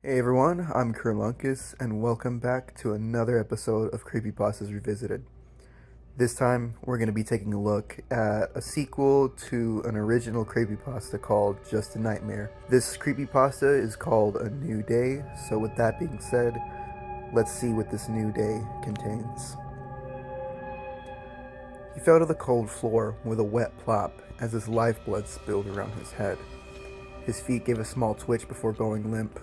Hey everyone, I'm Kerlunkus, and welcome back to another episode of Creepypastas Revisited. This time, we're going to be taking a look at a sequel to an original creepypasta called Just a Nightmare. This creepypasta is called A New Day, so with that being said, let's see what this new day contains. He fell to the cold floor with a wet plop as his lifeblood spilled around his head. His feet gave a small twitch before going limp.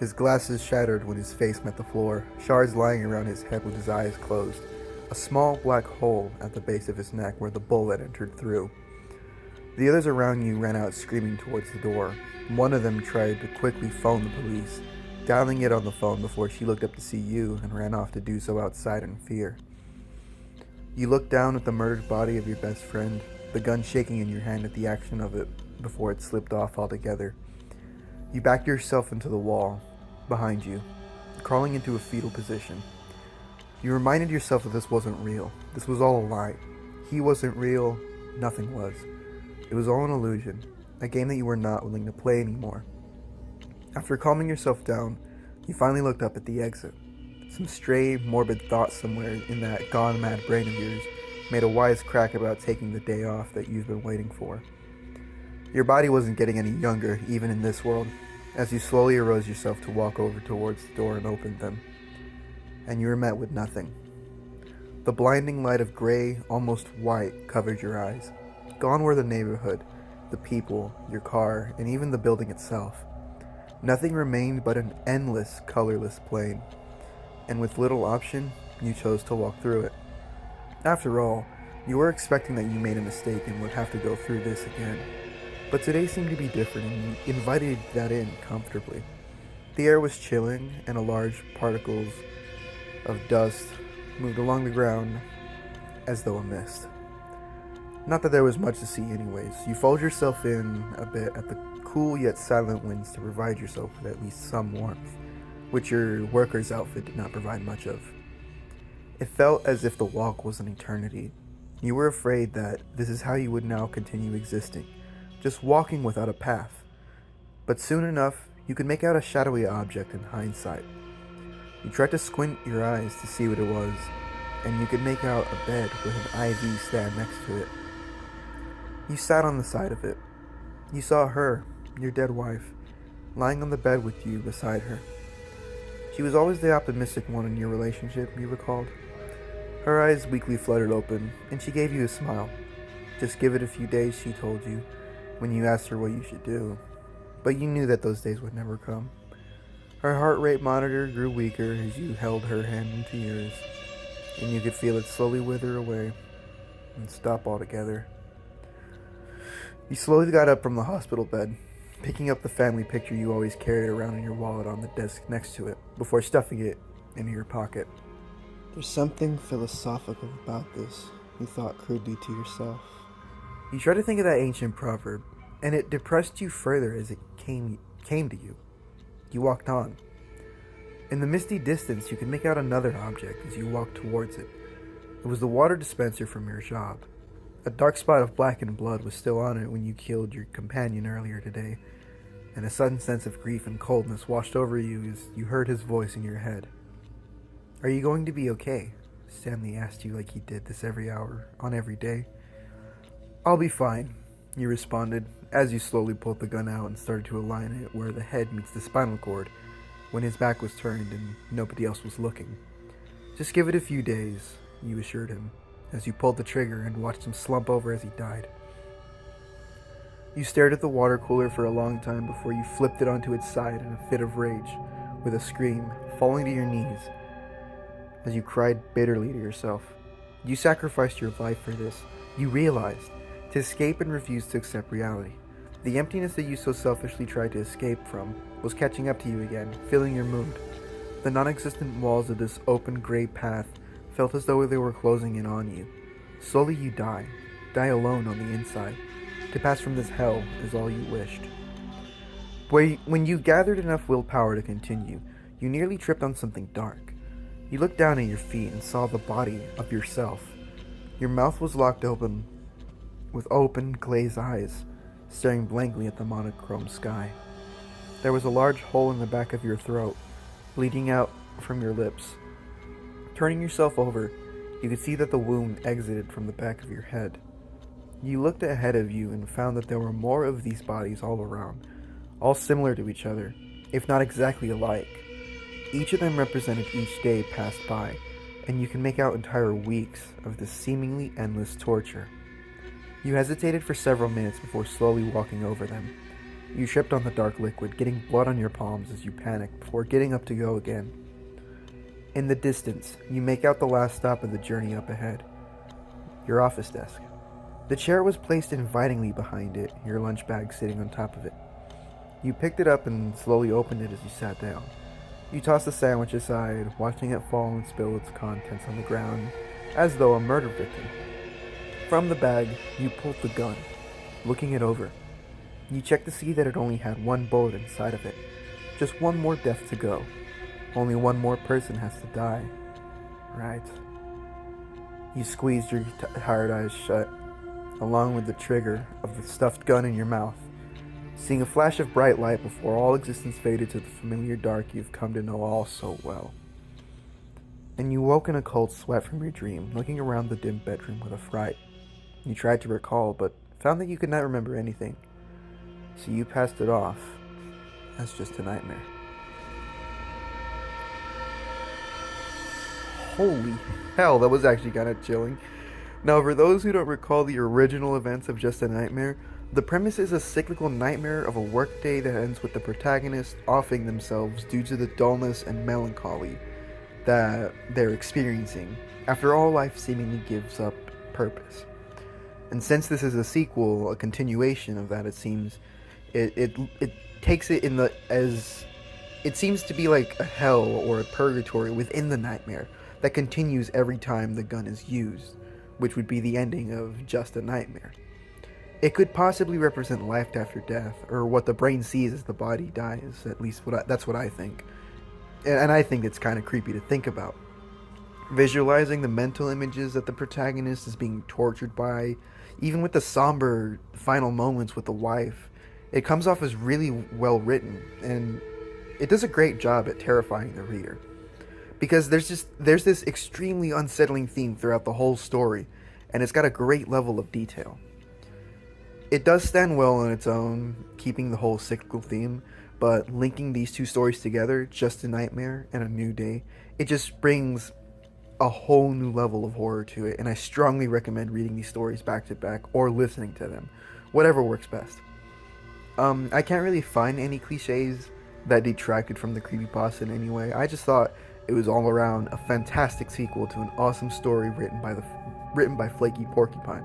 His glasses shattered when his face met the floor, shards lying around his head with his eyes closed, a small black hole at the base of his neck where the bullet entered through. The others around you ran out screaming towards the door. One of them tried to quickly phone the police, dialing it on the phone before she looked up to see you and ran off to do so outside in fear. You looked down at the murdered body of your best friend, the gun shaking in your hand at the action of it before it slipped off altogether. You backed yourself into the wall, behind you, crawling into a fetal position. You reminded yourself that this wasn't real. This was all a lie. He wasn't real. Nothing was. It was all an illusion, a game that you were not willing to play anymore. After calming yourself down, you finally looked up at the exit. Some stray, morbid thought somewhere in that gone mad brain of yours made a wise crack about taking the day off that you've been waiting for. Your body wasn't getting any younger, even in this world, as you slowly arose yourself to walk over towards the door and opened them. And you were met with nothing. The blinding light of gray, almost white, covered your eyes. Gone were the neighborhood, the people, your car, and even the building itself. Nothing remained but an endless, colorless plain. And with little option, you chose to walk through it. After all, you were expecting that you made a mistake and would have to go through this again. But today seemed to be different, and you invited that in comfortably. The air was chilling, and large particles of dust moved along the ground as though a mist. Not that there was much to see anyways. You folded yourself in a bit at the cool yet silent winds to provide yourself with at least some warmth, which your worker's outfit did not provide much of. It felt as if the walk was an eternity. You were afraid that this is how you would now continue existing, just walking without a path. But soon enough, you could make out a shadowy object in hindsight. You tried to squint your eyes to see what it was, and you could make out a bed with an IV stand next to it. You sat on the side of it. You saw her, your dead wife, lying on the bed with you beside her. She was always the optimistic one in your relationship, you recalled. Her eyes weakly fluttered open, and she gave you a smile. Just give it a few days, she told you, when you asked her what you should do. But you knew that those days would never come. Her heart rate monitor grew weaker as you held her hand into yours, and you could feel it slowly wither away and stop altogether. You slowly got up from the hospital bed, picking up the family picture you always carried around in your wallet on the desk next to it, before stuffing it into your pocket. There's something philosophical about this, you thought crudely to yourself. You tried to think of that ancient proverb, and it depressed you further as it came to you. You walked on. In the misty distance, you could make out another object as you walked towards it. It was the water dispenser from your job. A dark spot of blackened blood was still on it when you killed your companion earlier today, and a sudden sense of grief and coldness washed over you as you heard his voice in your head. "Are you going to be okay?" Stanley asked you like he did this every hour, on every day. "I'll be fine," you responded, as you slowly pulled the gun out and started to align it where the head meets the spinal cord, when his back was turned and nobody else was looking. "Just give it a few days," you assured him, as you pulled the trigger and watched him slump over as he died. You stared at the water cooler for a long time before you flipped it onto its side in a fit of rage, with a scream, falling to your knees, as you cried bitterly to yourself. You sacrificed your life for this. You realized, to escape and refuse to accept reality. The emptiness that you so selfishly tried to escape from was catching up to you again, filling your mood. The non-existent walls of this open gray path felt as though they were closing in on you. Slowly you die alone on the inside. To pass from this hell is all you wished. When you gathered enough willpower to continue, you nearly tripped on something dark. You looked down at your feet and saw the body of yourself. Your mouth was locked open with open, glazed eyes, staring blankly at the monochrome sky. There was a large hole in the back of your throat, bleeding out from your lips. Turning yourself over, you could see that the wound exited from the back of your head. You looked ahead of you and found that there were more of these bodies all around, all similar to each other, if not exactly alike. Each of them represented each day passed by, and you can make out entire weeks of this seemingly endless torture. You hesitated for several minutes before slowly walking over them. You tripped on the dark liquid, getting blood on your palms as you panicked before getting up to go again. In the distance, you make out the last stop of the journey up ahead. Your office desk. The chair was placed invitingly behind it, your lunch bag sitting on top of it. You picked it up and slowly opened it as you sat down. You tossed the sandwich aside, watching it fall and spill its contents on the ground, as though a murder victim. From the bag, you pulled the gun, looking it over. You checked to see that it only had one bullet inside of it. Just one more death to go. Only one more person has to die. Right. You squeezed your tired eyes shut, along with the trigger of the stuffed gun in your mouth, seeing a flash of bright light before all existence faded to the familiar dark you've come to know all so well. And you woke in a cold sweat from your dream, looking around the dim bedroom with a fright. You tried to recall, but found that you could not remember anything. So you passed it off as just a nightmare. Holy hell, that was actually kind of chilling. Now, for those who don't recall the original events of Just a Nightmare, the premise is a cyclical nightmare of a workday that ends with the protagonist offing themselves due to the dullness and melancholy that they're experiencing after all life seemingly gives up purpose. And since this is a sequel, a continuation of that, it seems, it takes it in the as it seems to be like a hell or a purgatory within the nightmare that continues every time the gun is used, which would be the ending of Just a Nightmare. It could possibly represent life after death, or what the brain sees as the body dies, at least that's what I think. And I think it's kind of creepy to think about. Visualizing the mental images that the protagonist is being tortured by, even with the somber final moments with the wife, it comes off as really well written, and it does a great job at terrifying the reader. Because there's this extremely unsettling theme throughout the whole story, and it's got a great level of detail. It does stand well on its own, keeping the whole cyclical theme, but linking these two stories together, Just a Nightmare and A New Day, it just brings a whole new level of horror to it, and I strongly recommend reading these stories back to back or listening to them, whatever works best. I can't really find any cliches that detracted from the creepypasta in any way. I just thought it was all around a fantastic sequel to an awesome story written by Flaky Porcupine.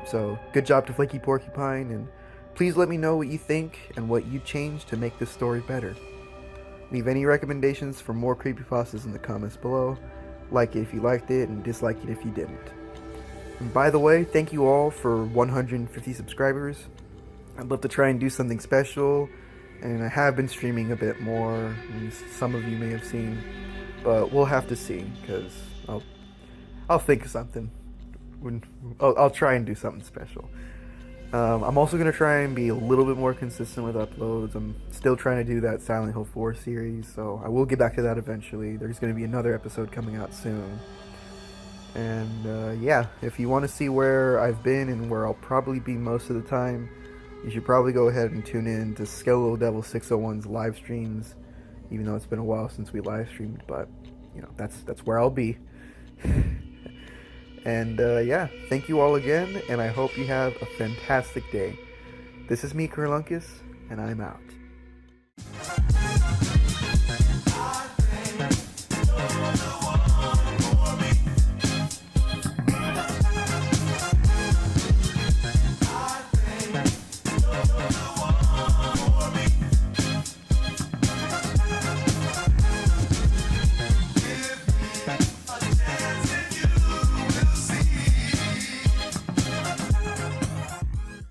So, good job to Flaky Porcupine, and please let me know what you think and what you changed to make this story better. Leave any recommendations for more creepypastas in the comments below. Like it if you liked it, and dislike it if you didn't. And by the way, thank you all for 150 subscribers. I'd love to try and do something special, and I have been streaming a bit more, as some of you may have seen, but we'll have to see, because I'll think of something. I'll try and do something special. I'm also going to try and be a little bit more consistent with uploads. I'm still trying to do that Silent Hill 4 series, so I will get back to that eventually. There's going to be another episode coming out soon. And yeah, if you want to see where I've been and where I'll probably be most of the time, you should probably go ahead and tune in to Skeletal Devil 601's live streams, even though it's been a while since we live streamed, but you know, that's where I'll be. And yeah, thank you all again, and I hope you have a fantastic day. This is me, Kerlunkus, and I'm out.